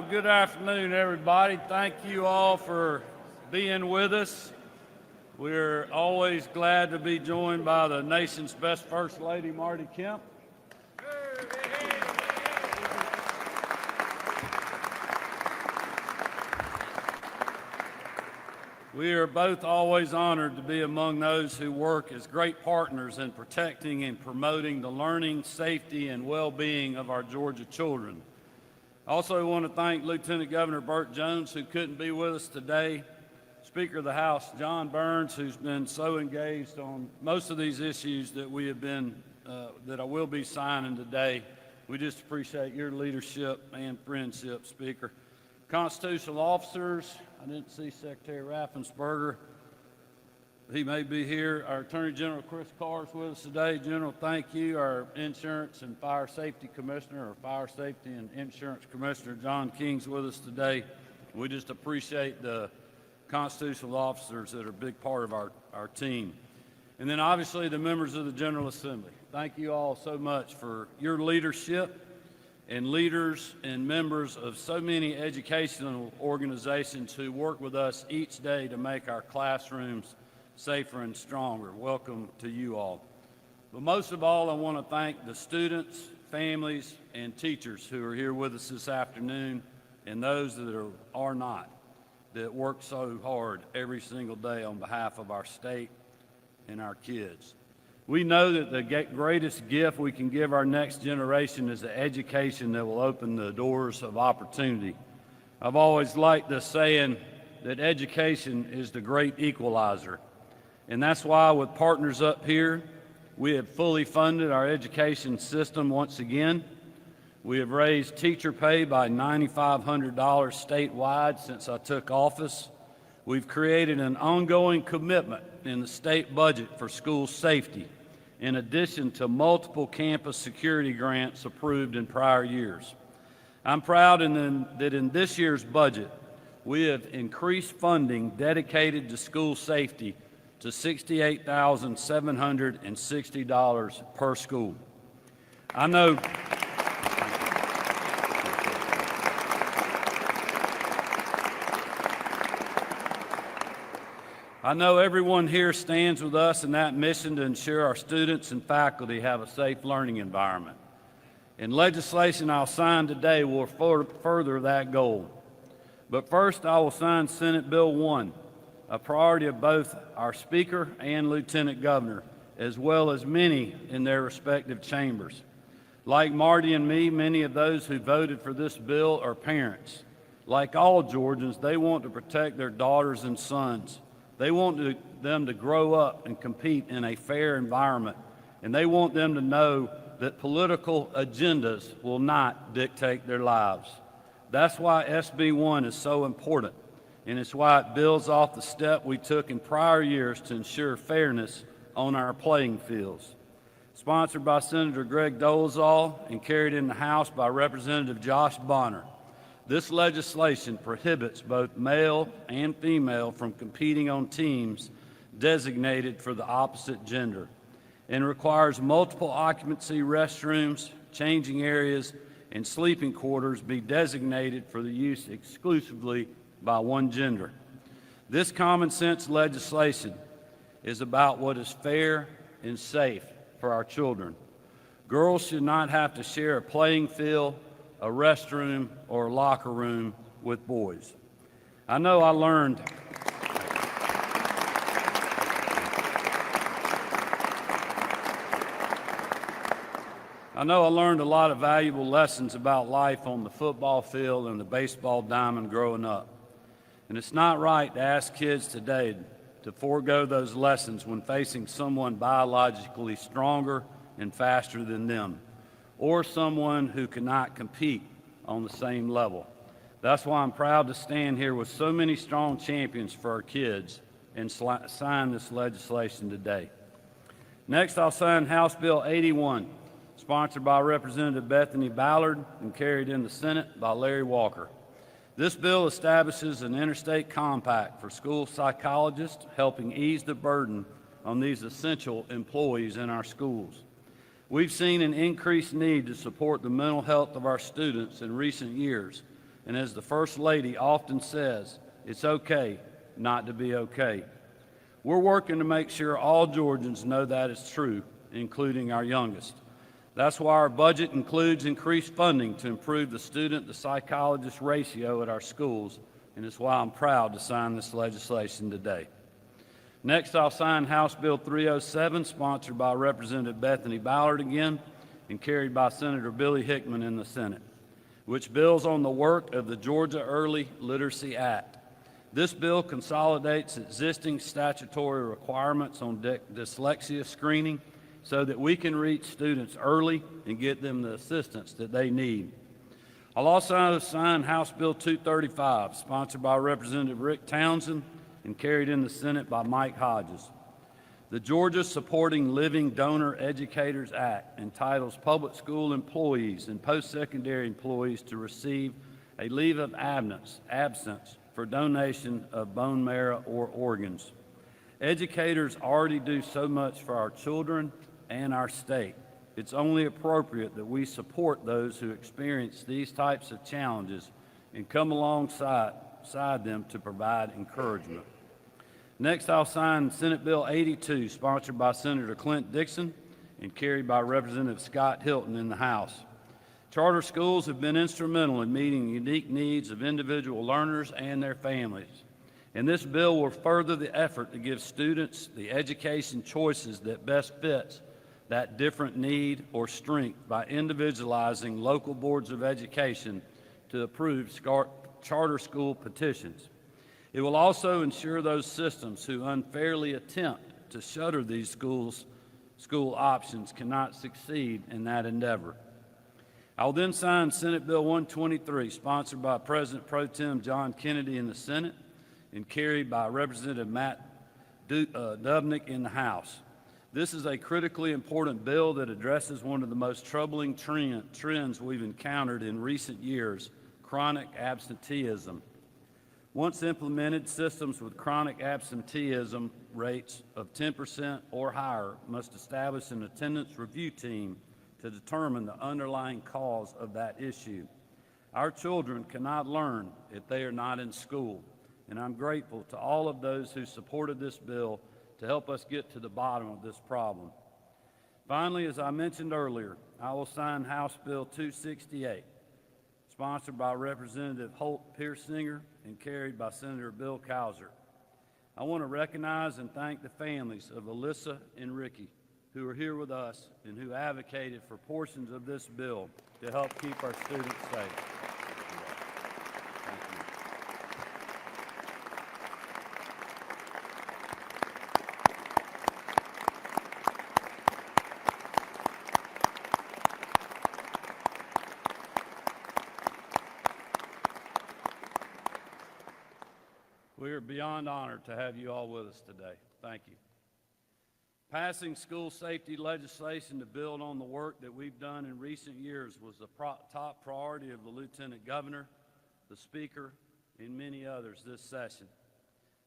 well, good afternoon, everybody. Thank you all for being with us. We're always glad to be joined by the nation's best First Lady, Marty Kemp. We are both always honored to be among those who work as great partners in protecting and promoting the learning, safety, and well-being of our Georgia children. I also want to thank Lieutenant Governor Burt Jones, who couldn't be with us today, Speaker of the House John Burns, who's been so engaged on most of these issues that we have been, that I will be signing today. We just appreciate your leadership and friendship, Speaker. Constitutional officers, I didn't see Secretary Raffensperger. He may be here. Our Attorney General Chris Carr is with us today. General, thank you. Our Insurance and Fire Safety Commissioner, or Fire Safety and Insurance Commissioner John King's with us today. We just appreciate the constitutional officers that are a big part of our team. And then obviously the members of the General Assembly. Thank you all so much for your leadership and leaders and members of so many educational organizations who work with us each day to make our classrooms safer and stronger. Welcome to you all. But most of all, I want to thank the students, families, and teachers who are here with us this afternoon, and those that are not, that work so hard every single day on behalf of our state and our kids. We know that the greatest gift we can give our next generation is the education that will open the doors of opportunity. I've always liked the saying that education is the great equalizer. And that's why with partners up here, we have fully funded our education system once again. We have raised teacher pay by $9,500 statewide since I took office. We've created an ongoing commitment in the state budget for school safety, in addition to multiple campus security grants approved in prior years. I'm proud that in this year's budget, we have increased funding dedicated to school safety to $68,760 per school. I know everyone here stands with us in that mission to ensure our students and faculty have a safe learning environment. And legislation I'll sign today will further that goal. But first, I will sign Senate Bill 1, a priority of both our Speaker and Lieutenant Governor, as well as many in their respective chambers. Like Marty and me, many of those who voted for this bill are parents. Like all Georgians, they want to protect their daughters and sons. They want them to grow up and compete in a fair environment, and they want them to know that political agendas will not dictate their lives. That's why SB 1 is so important, and it's why it builds off the step we took in prior years to ensure fairness on our playing fields. Sponsored by Senator Greg Dolezal and carried in the House by Representative Josh Bonner. This legislation prohibits both male and female from competing on teams designated for the opposite gender and requires multiple occupancy restrooms, changing areas, and sleeping quarters be designated for the use exclusively by one gender. This common sense legislation is about what is fair and safe for our children. Girls should not have to share a playing field, a restroom, or a locker room with boys. I know I learned a lot of valuable lessons about life on the football field and the baseball diamond growing up. And it's not right to ask kids today to forego those lessons when facing someone biologically stronger and faster than them, or someone who cannot compete on the same level. That's why I'm proud to stand here with so many strong champions for our kids and sign this legislation today. Next, I'll sign House Bill 81, sponsored by Representative Bethany Ballard and carried in the Senate by Larry Walker. This bill establishes an interstate compact for school psychologists, helping ease the burden on these essential employees in our schools. We've seen an increased need to support the mental health of our students in recent years, And as the First Lady often says, it's okay not to be okay. We're working to make sure all Georgians know that is true, including our youngest. That's why our budget includes increased funding to improve the student-to-psychologist ratio at our schools, and it's why I'm proud to sign this legislation today. Next, I'll sign House Bill 307, sponsored by Representative Bethany Ballard again, and carried by Senator Billy Hickman in the Senate, which builds on the work of the Georgia Early Literacy Act. This bill consolidates existing statutory requirements on dyslexia screening so that we can reach students early and get them the assistance that they need. I'll also sign House Bill 235, sponsored by Representative Rick Townsend and carried in the Senate by Mike Hodges. The Georgia Supporting Living Donor Educators Act entitles public school employees and post-secondary employees to receive a leave of absence for donation of bone marrow or organs. Educators already do so much for our children and our state. It's only appropriate that we support those who experience these types of challenges and come alongside them to provide encouragement. Next, I'll sign Senate Bill 82, sponsored by Senator Clint Dixon and carried by Representative Scott Hilton in the House. Charter schools have been instrumental in meeting the unique needs of individual learners and their families. And this bill will further the effort to give students the education choices that best fits that different need or strength by individualizing local boards of education to approve charter school petitions. It will also ensure those systems who unfairly attempt to shutter these school options cannot succeed in that endeavor. I will then sign Senate Bill 123, sponsored by President Pro Tem John Kennedy in the Senate and carried by Representative Matt Dubnick in the House. This is a critically important bill that addresses one of the most troubling trends we've encountered in recent years, chronic absenteeism. Once implemented, systems with chronic absenteeism rates of 10% or higher must establish an attendance review team to determine the underlying cause of that issue. Our children cannot learn if they are not in school, and I'm grateful to all of those who supported this bill to help us get to the bottom of this problem. Finally, as I mentioned earlier, I will sign House Bill 268, sponsored by Representative Holt Piersinger and carried by Senator Bill Cowser. I want to recognize and thank the families of Alyssa and Ricky who are here with us and who advocated for portions of this bill to help keep our students safe. Thank you. We are beyond honored to have you all with us today. Thank you. Passing school safety legislation to build on the work that we've done in recent years was the top priority of the Lieutenant Governor, the Speaker, and many others this session.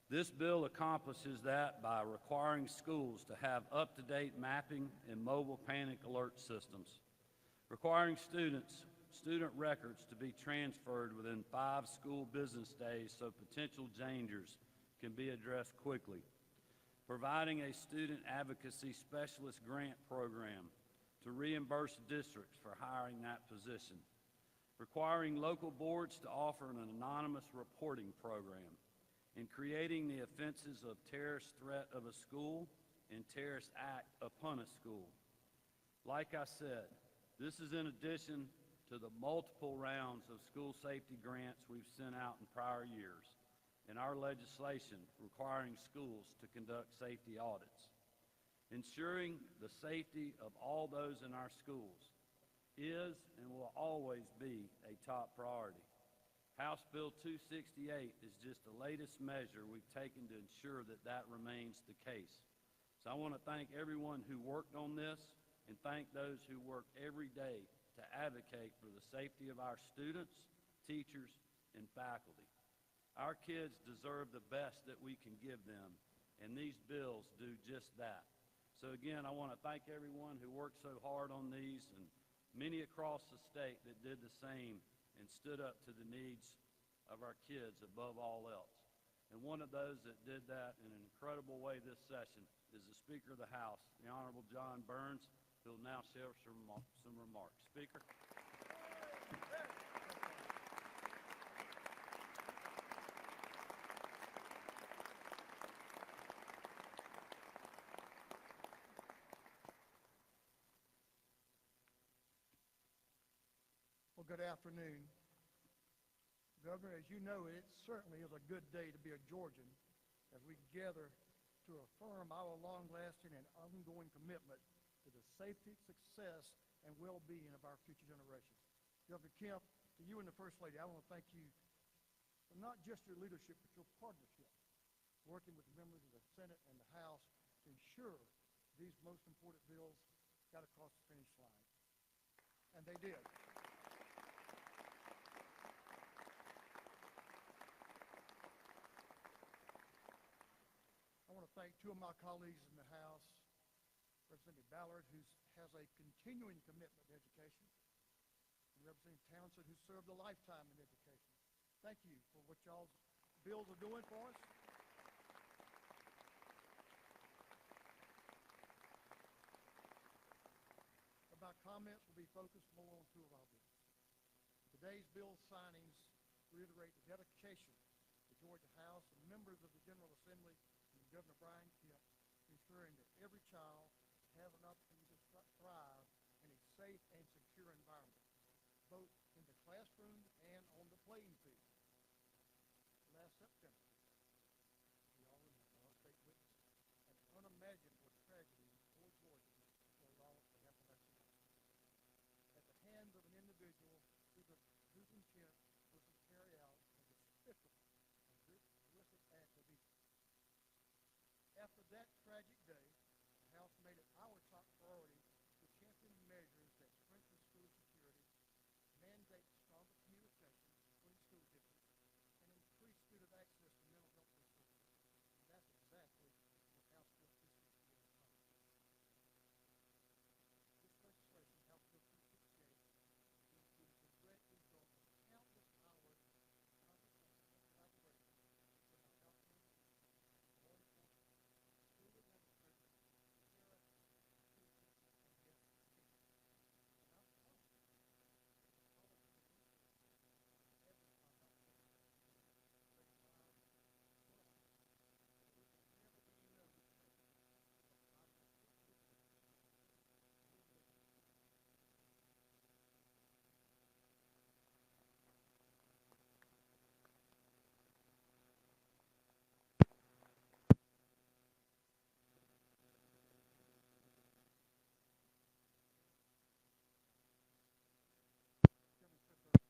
This bill accomplishes that by requiring schools to have up-to-date mapping and mobile panic alert systems, requiring student records to be transferred within 5 school business days so potential dangers can be addressed quickly, providing a student advocacy specialist grant program to reimburse districts for hiring that position, requiring local boards to offer an anonymous reporting program, and creating the offenses of terrorist threat of a school and terrorist act upon a school. Like I said, this is in addition to the multiple rounds of school safety grants we've sent out in prior years, and our legislation requiring schools to conduct safety audits. Ensuring the safety of all those in our schools is and will always be a top priority. House Bill 268 is just the latest measure we've taken to ensure that that remains the case. So I want to thank everyone who worked on this and thank those who work every day to advocate for the safety of our students, teachers, and faculty. Our kids deserve the best that we can give them, and these bills do just that. So again, I want to thank everyone who worked so hard on these and many across the state that did the same and stood up to the needs of our kids above all else. And one of those that did that in an incredible way this session is the Speaker of the House, the Honorable John Burns, who will now share some remarks. Speaker. Well, good afternoon. Governor, as you know, it certainly is a good day to be a Georgian as we gather to affirm our long-lasting and ongoing commitment to the safety, success, and well-being of our future generations. Governor Kemp, to you and the First Lady, I want to thank you for not just your leadership, but your partnership, working with the members of the Senate and the House to ensure these most important bills got across the finish line. And they did. I want to thank two of my colleagues in the House, Representative Ballard, who has a continuing commitment to education, and Representative Townsend, who served a lifetime in education. Thank you for what y'all's bills are doing for us. My comments will be focused more on two of our bills. Today's bill signings reiterate the dedication of the Georgia House and members of the General Assembly and Governor Brian Kemp, ensuring that every child has an opportunity to thrive in a safe and secure environment, both in the classroom and on the playing field. Last September, we all remember our state witnessed an unimaginable tragedy in Fort Georgia where lost the Appalachian at the hands of an individual whose intent was to carry out a despicable and horrific act of evil. After that tragic day, the House made it our top priority to champion measures that strengthen school security, mandate stronger communication between school districts, and increase student access to mental health resources. And that's exactly what House Bill 268 accomplished. This legislation, House Bill 268, is the direct result of countless hours of conversation and collaboration with our health ministers, law enforcement, school administrators, parents, teachers, and yes, kids. And I'm confident that the policies and resources established by House Bill 268 save lives well. There will never be another tragedy of fighting a school district.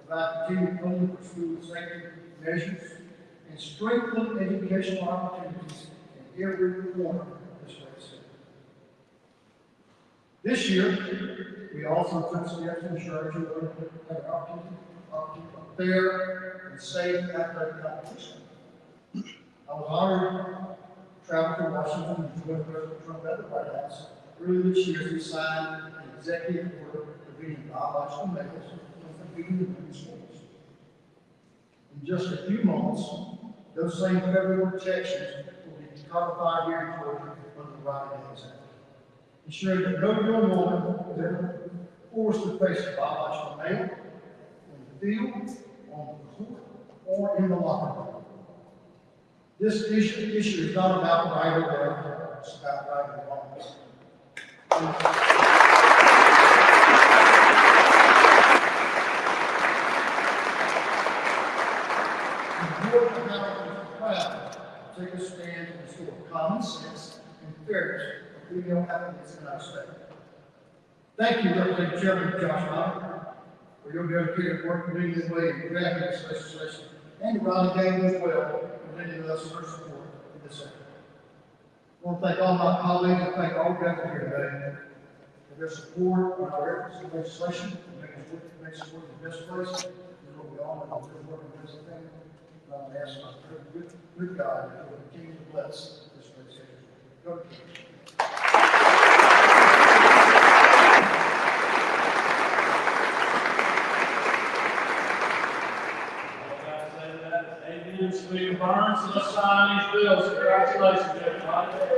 Provide continued funding for school safety measures, and strengthen educational opportunities in every corner of this great state. This year, we also took steps to ensure our children have an opportunity for fair and safe athletic competition. I was honored to travel to Washington and join President Trump at the White House earlier this year as we signed an executive order preventing biological males from competing in women's sports. In just a few months, those same federal protections will be codified here in Georgia under the Right Hands Act, ensuring that no young woman is ever forced to face a biological male on the field, on the court, or in the locker room. This issue is not about right or left, it's about right and wrong. Georgia House is proud to take a stand to restore common sense and fairness for female athletes in our state. Thank you, Representative Chairman Josh Miller, for your dedicated work leading the way in drafting this legislation, and to Ronnie Gaines as well for lending us her support in this effort. I want to thank all my colleagues and thank all gathered here today for their support on our efforts in legislation to make us work in the best place. This is what we all know, we're working with this thing. I want to ask my good God to continue to bless this legislation. Go to Amen. William Burns, let's sign these bills. Congratulations, everybody.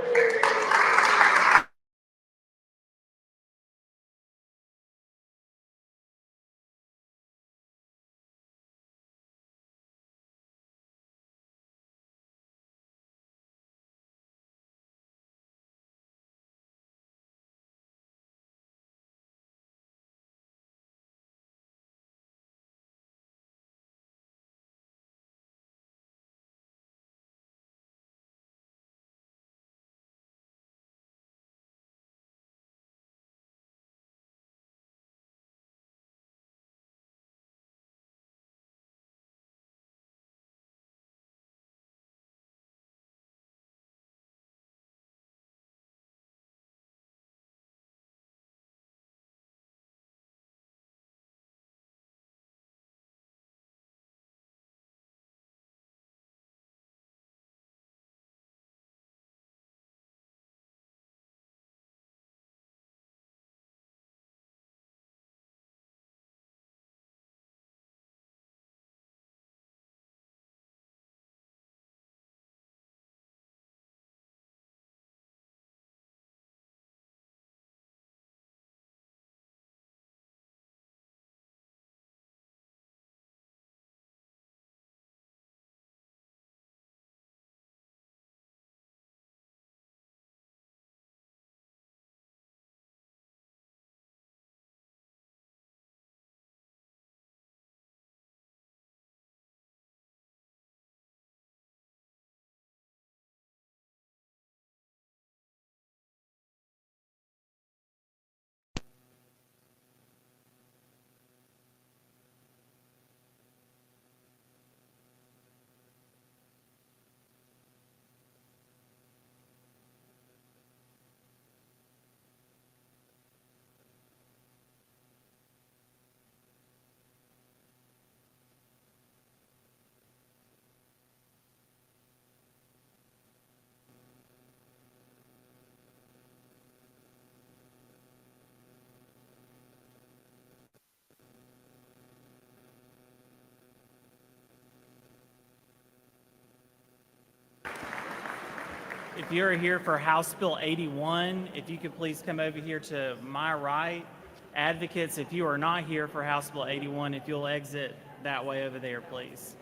If you're here for House Bill 81, if you could please come over here to my right. Advocates, if you are not here for House Bill 81, if you'll exit that way over there, please.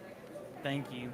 Thank you.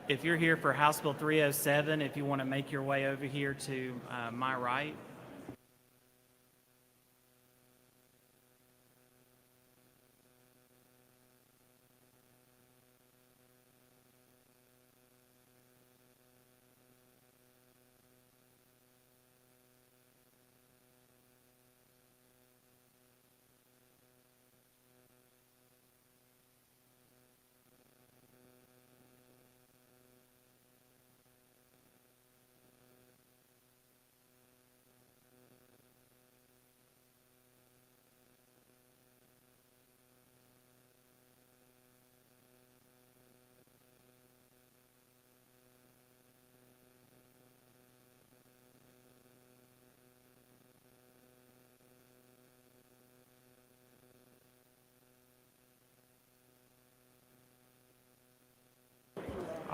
If you're here for House Bill 307, if you want to make your way over here to my right.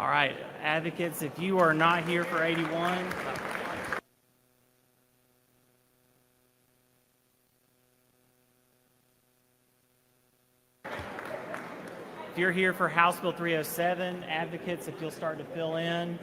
All right, advocates, if you are not here for 81, if you're here for House Bill 307, advocates, if you'll start to fill in.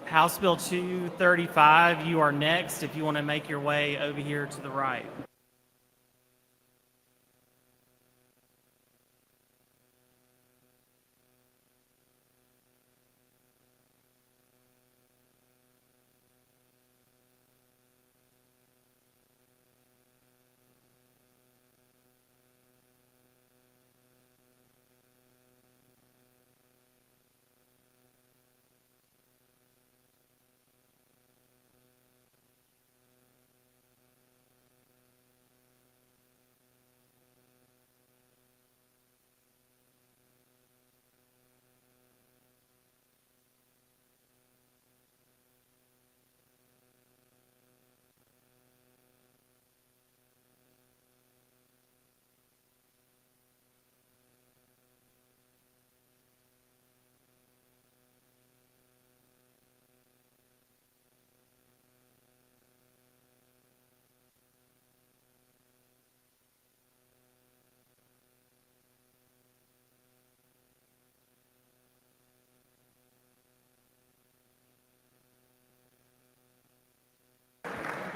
House Bill 235, you are next if you want to make your way over here to the right.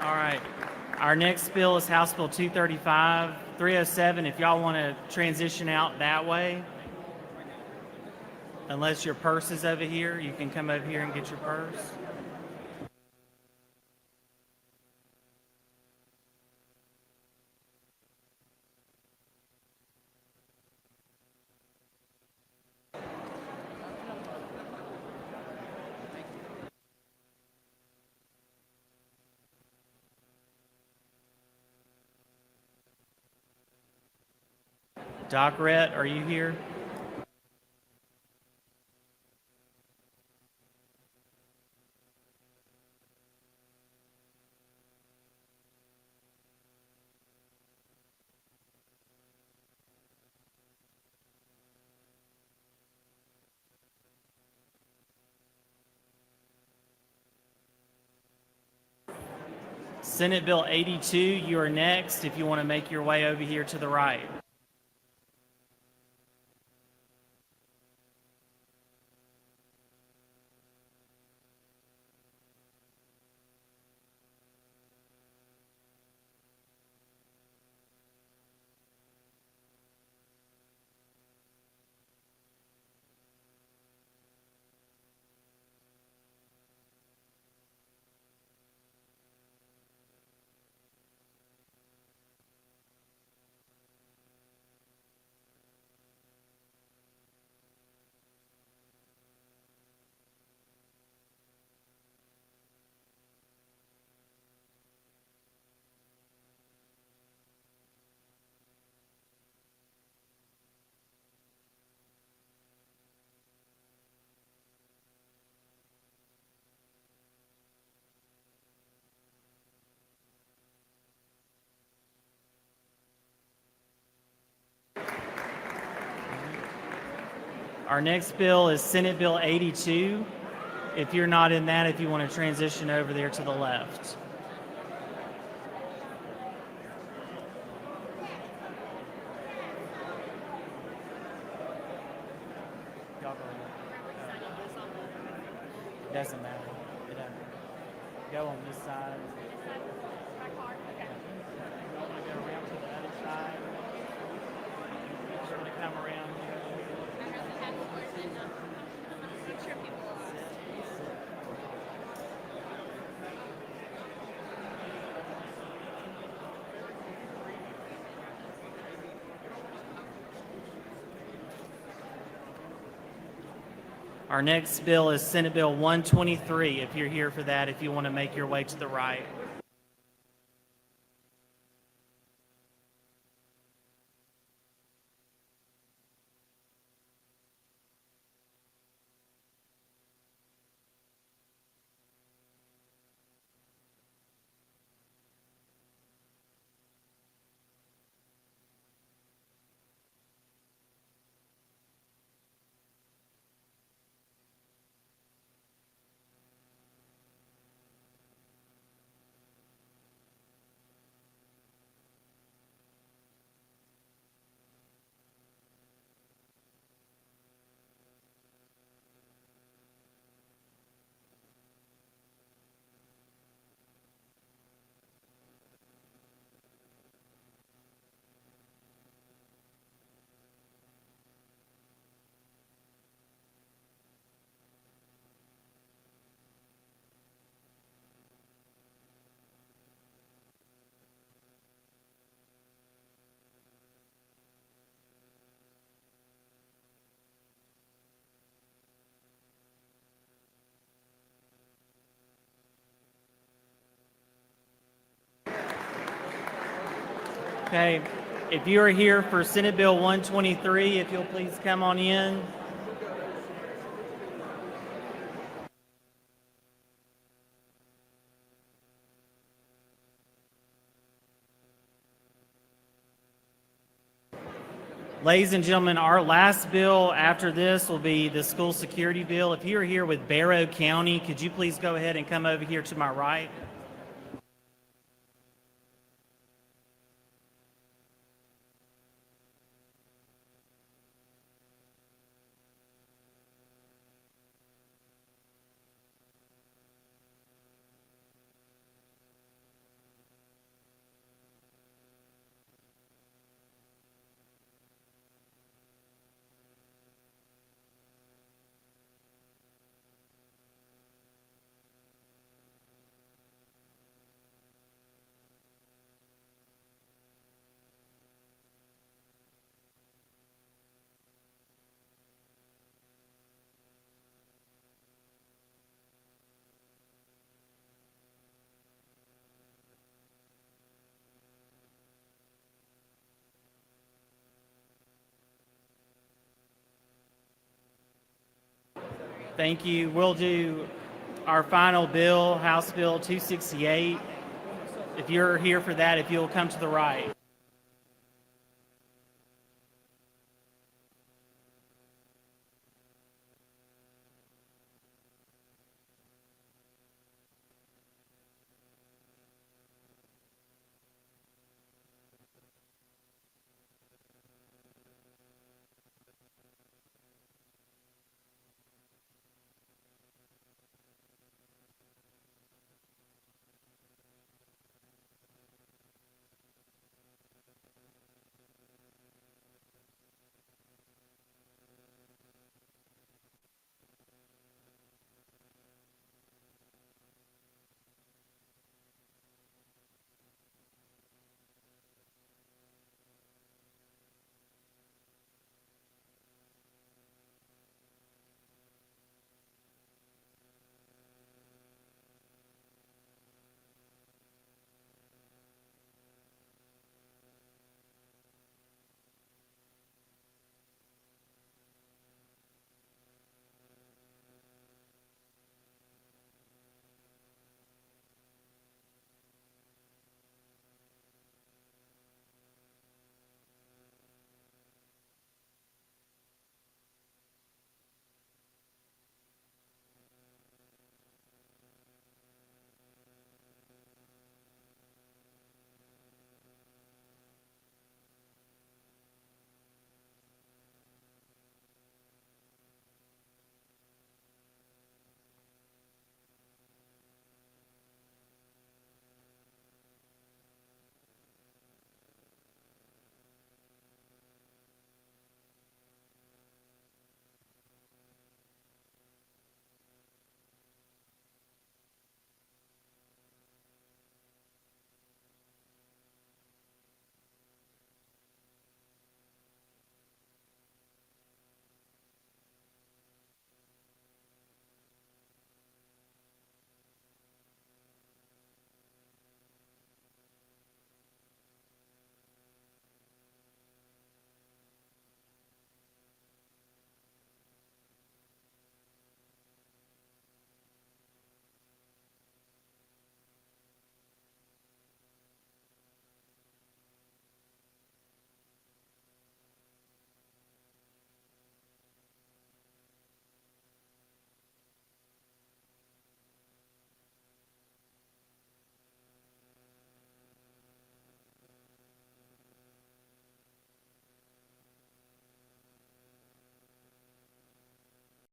All right. Our next bill is House Bill 235. 307, if y'all want to transition out that way, unless your purse is over here, you can come over here and get your purse. Doc Rhett, are you here? Senate Bill 82, you are next if you want to make your way over here to the right. Our next bill is Senate Bill 82. If you're not in that, if you want to transition over there to the left. Doesn't matter. It doesn't. Go on this side. You want to go around to the other side? Our next bill is Senate Bill 123. If you're here for that, if you want to make your way to the right. Okay, if you are here for Senate Bill 123, if you'll please come on in. Ladies and gentlemen, our last bill after this will be the school security bill. If you're here with Barrow County, could you please go ahead and come over here to my right? Thank you. We'll do our final bill, House Bill 268. If you're here for that, if you'll come to the right.